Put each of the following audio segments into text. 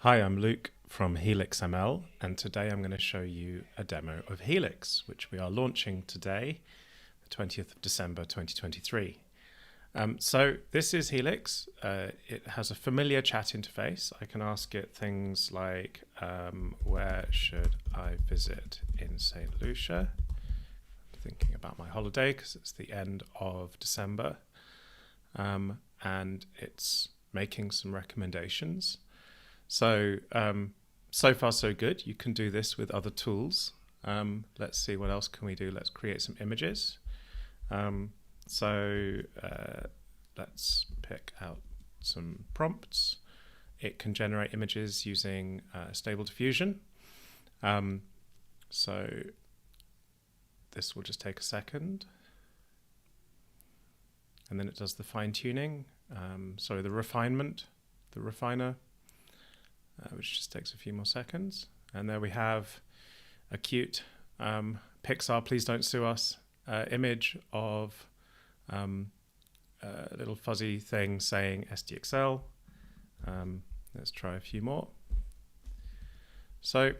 Hi, I'm Luke from Helix ML, and today I'm going to show you a demo of Helix, which we are launching today, the 20th of December 2023. So this is Helix. It has a familiar chat interface. I can ask it things like, where should I visit in St. Lucia? I'm thinking about my holiday because it's the end of December, and it's making some recommendations. So, so far so good. You can do this with other tools. Let's see, what else can we do? Let's create some images. Let's pick out some prompts. It can generate images using Stable Diffusion. So this will just take a second. And then it does the fine-tuning, the refiner, which just takes a few more seconds. And there we have a cute Pixar, please don't sue us, image of a little fuzzy thing saying SDXL. Let's try a few more. So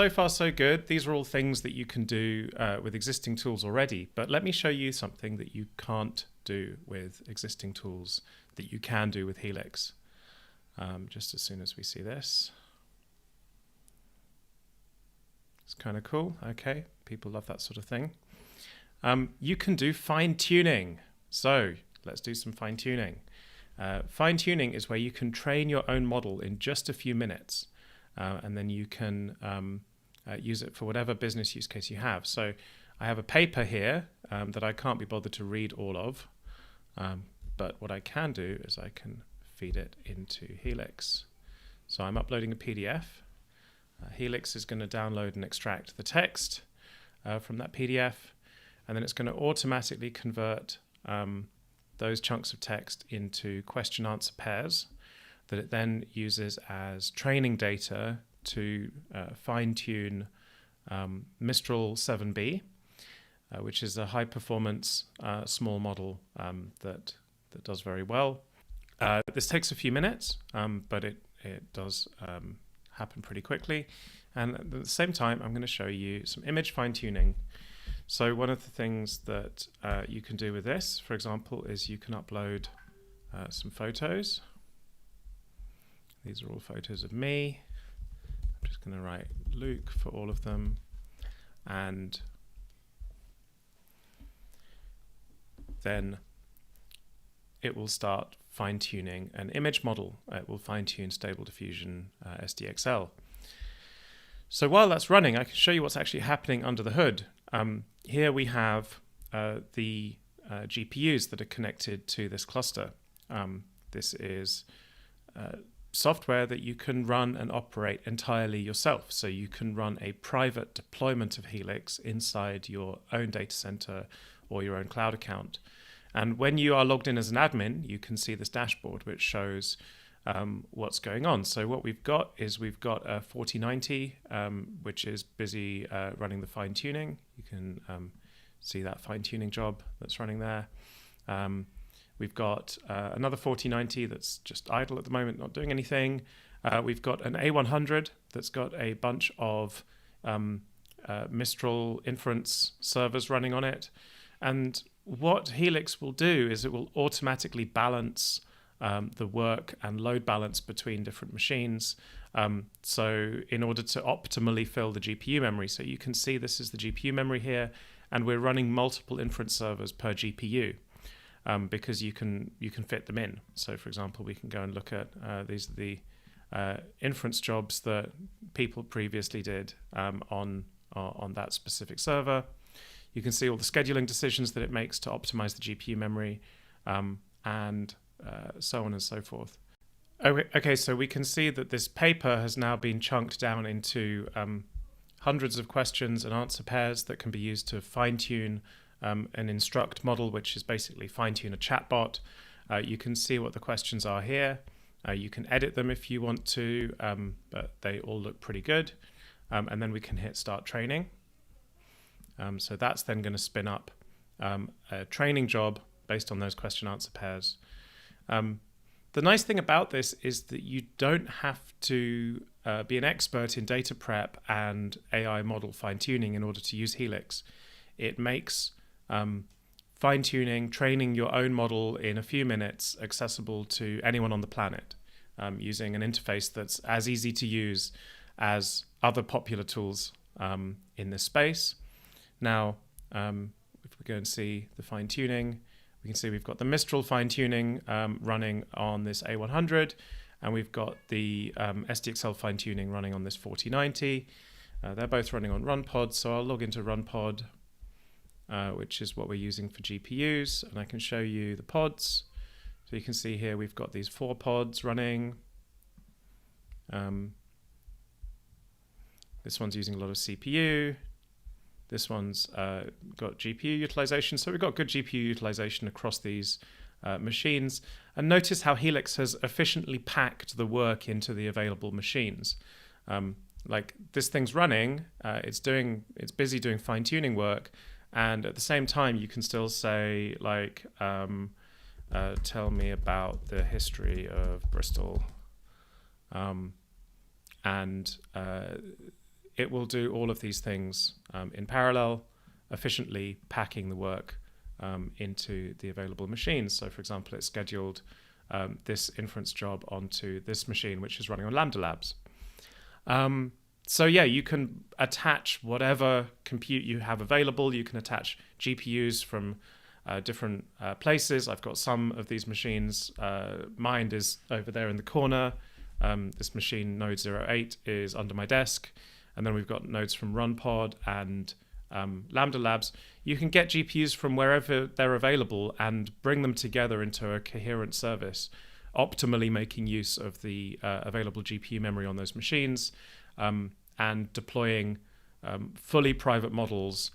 far so good. These are all things that you can do with existing tools already, but let me show you something that you can't do with existing tools that you can do with Helix. Just as soon as we see this. It's kind of cool. Okay, people love that sort of thing. You can do fine-tuning. So let's do some fine-tuning. Fine-tuning is where you can train your own model in just a few minutes, and then you can use it for whatever business use case you have. So I have a paper here that I can't be bothered to read all of, but what I can do is I can feed it into Helix. So I'm uploading a PDF. Helix is going to download and extract the text from that PDF, and then it's going to automatically convert those chunks of text into question-answer pairs that it then uses as training data to fine-tune Mistral 7B, which is a high-performance small model that does very well. This takes a few minutes, but it does happen pretty quickly. And at the same time, I'm going to show you some image fine-tuning. So one of the things that you can do with this, for example, is you can upload some photos. These are all photos of me. I'm just going to write Luke for all of them. And then it will start fine-tuning an image model. It will fine-tune Stable Diffusion SDXL. So while that's running, I can show you what's actually happening under the hood. Here we have the GPUs that are connected to this cluster. This is software that you can run and operate entirely yourself. So you can run a private deployment of Helix inside your own data center or your own cloud account. And when you are logged in as an admin, you can see this dashboard which shows what's going on. So what we've got is we've got a 4090, which is busy running the fine-tuning. You can see that fine-tuning job that's running there. We've got another 4090 that's just idle at the moment, not doing anything. We've got an A100 that's got a bunch of Mistral inference servers running on it. And what Helix will do is it will automatically balance the work and load balance between different machines. So in order to optimally fill the GPU memory, so you can see this is the GPU memory here, and we're running multiple inference servers per GPU because you can fit them in. So for example, we can go and look at these are the inference jobs that people previously did on that specific server. You can see all the scheduling decisions that it makes to optimize the GPU memory, and so on and so forth. Okay, so we can see that this paper has now been chunked down into hundreds of questions and answer pairs that can be used to fine-tune an instruct model, which is basically fine-tune a chatbot. You can see what the questions are here. You can edit them if you want to, but they all look pretty good. And then we can hit start training. So that's then going to spin up a training job based on those question answer pairs. The nice thing about this is that you don't have to be an expert in data prep and AI model fine-tuning in order to use Helix. It makes fine-tuning, training your own model in a few minutes accessible to anyone on the planet using an interface that's as easy to use as other popular tools in this space. Now, if we go and see the fine-tuning, we can see we've got the Mistral fine-tuning running on this A100, and we've got the SDXL fine-tuning running on this 4090. They're both running on RunPod, so I'll log into RunPod, which is what we're using for GPUs, and I can show you the pods. So you can see here we've got these 4 pods running. This one's using a lot of CPU. This one's got GPU utilization. So we've got good GPU utilization across these machines. And notice how Helix has efficiently packed the work into the available machines. Like this thing's running, it's busy doing fine-tuning work. And at the same time, you can still say like, tell me about the history of Bristol. It will do all of these things in parallel, efficiently packing the work into the available machines. So for example, it's scheduled this inference job onto this machine, which is running on Lambda Labs. So yeah, you can attach whatever compute you have available. You can attach GPUs from different places. I've got some of these machines. Mine is over there in the corner. This machine, node 08, is under my desk. And then we've got nodes from RunPod and Lambda Labs. You can get GPUs from wherever they're available and bring them together into a coherent service, optimally making use of the available GPU memory on those machines, and deploying fully private models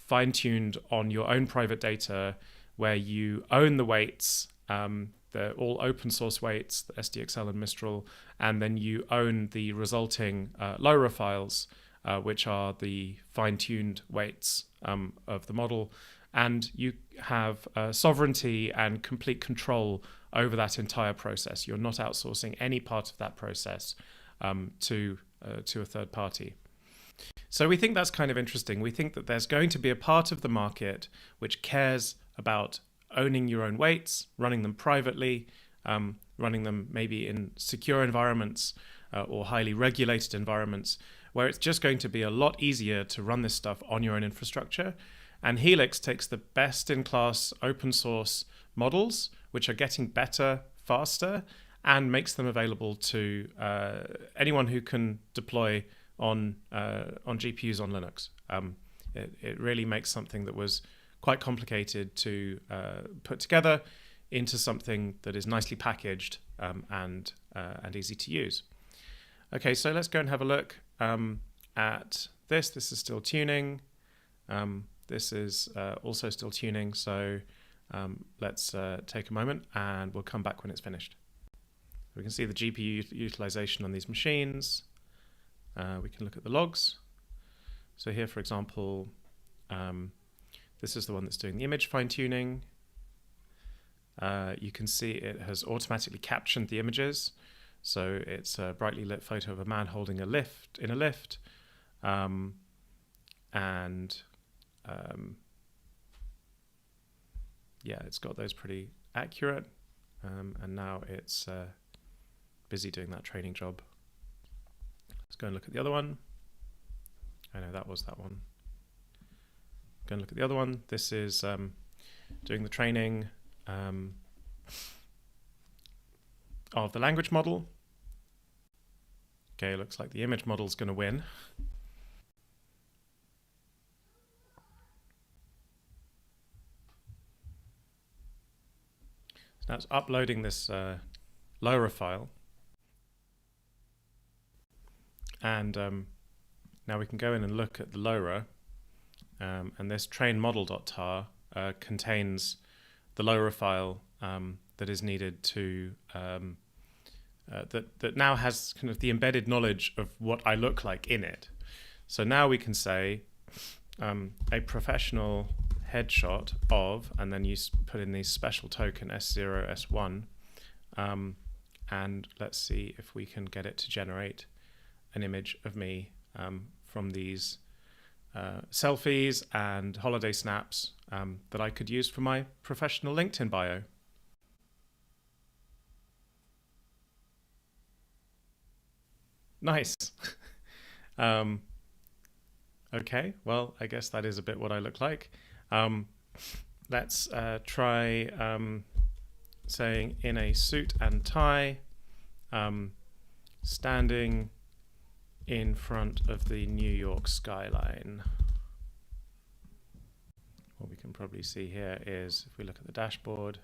fine-tuned on your own private data, where you own the weights. They're all open source weights, the SDXL and Mistral, and then you own the resulting LoRa files, which are the fine-tuned weights of the model. And you have sovereignty and complete control over that entire process. You're not outsourcing any part of that process to a third party. So we think that's kind of interesting. We think that there's going to be a part of the market which cares about owning your own weights, running them privately, running them maybe in secure environments or highly regulated environments, where it's just going to be a lot easier to run this stuff on your own infrastructure. And Helix takes the best-in-class open source models, which are getting better, faster, and makes them available to anyone who can deploy on GPUs on Linux. It really makes something that was quite complicated to put together into something that is nicely packaged and easy to use. Okay, so let's go and have a look at this. This is still tuning. This is also still tuning. So let's take a moment and we'll come back when it's finished. We can see the GPU utilization on these machines. We can look at the logs. So here, for example, this is the one that's doing the image fine-tuning. You can see it has automatically captioned the images. So it's a brightly lit photo of a man holding a lift in a lift. Yeah, it's got those pretty accurate. And now it's busy doing that training job. Let's go and look at the other one. I know that was that one. Go and look at the other one. This is doing the training of the language model. Okay, looks like the image model is going to win. So now it's uploading this LoRa file. And now we can go in and look at the LoRa. And this train model.tar contains the LoRa file that is needed to that now has kind of the embedded knowledge of what I look like in it. So now we can say a professional headshot of, and then you put in the special token S0, S1, and let's see if we can get it to generate an image of me from these selfies and holiday snaps that I could use for my professional LinkedIn bio. Nice. Okay, well, I guess that is a bit what I look like. Let's try saying in a suit and tie, standing in front of the New York skyline. What we can probably see here is, if we look at the dashboard,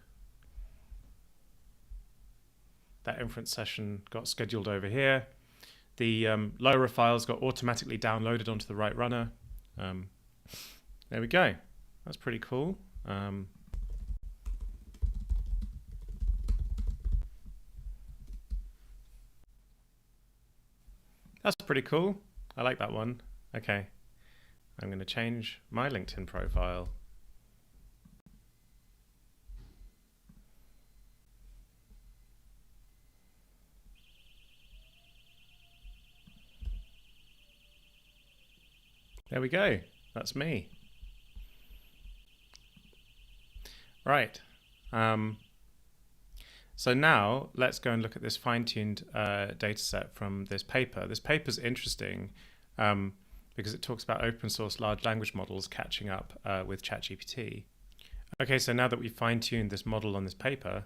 that inference session got scheduled over here. The LoRa files got automatically downloaded onto the right runner. There we go. That's pretty cool. That's pretty cool. I like that one. Okay. I'm going to change my LinkedIn profile. There we go. That's me. Right. So now let's go and look at this fine-tuned data set from this paper. This paper is interesting because it talks about open source large language models catching up with ChatGPT. Okay, so now that we've fine-tuned this model on this paper,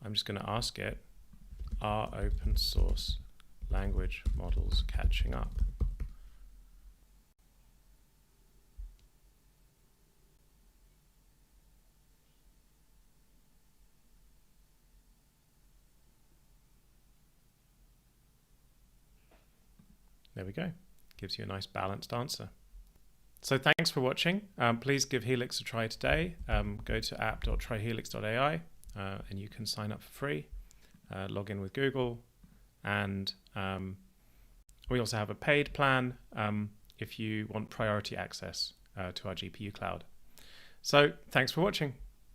I'm just going to ask it, are open source language models catching up? There we go. Gives you a nice balanced answer. So thanks for watching. Please give Helix a try today. Go to app.tryhelix.ai and you can sign up for free. Log in with Google. And we also have a paid plan if you want priority access to our GPU cloud. So thanks for watching.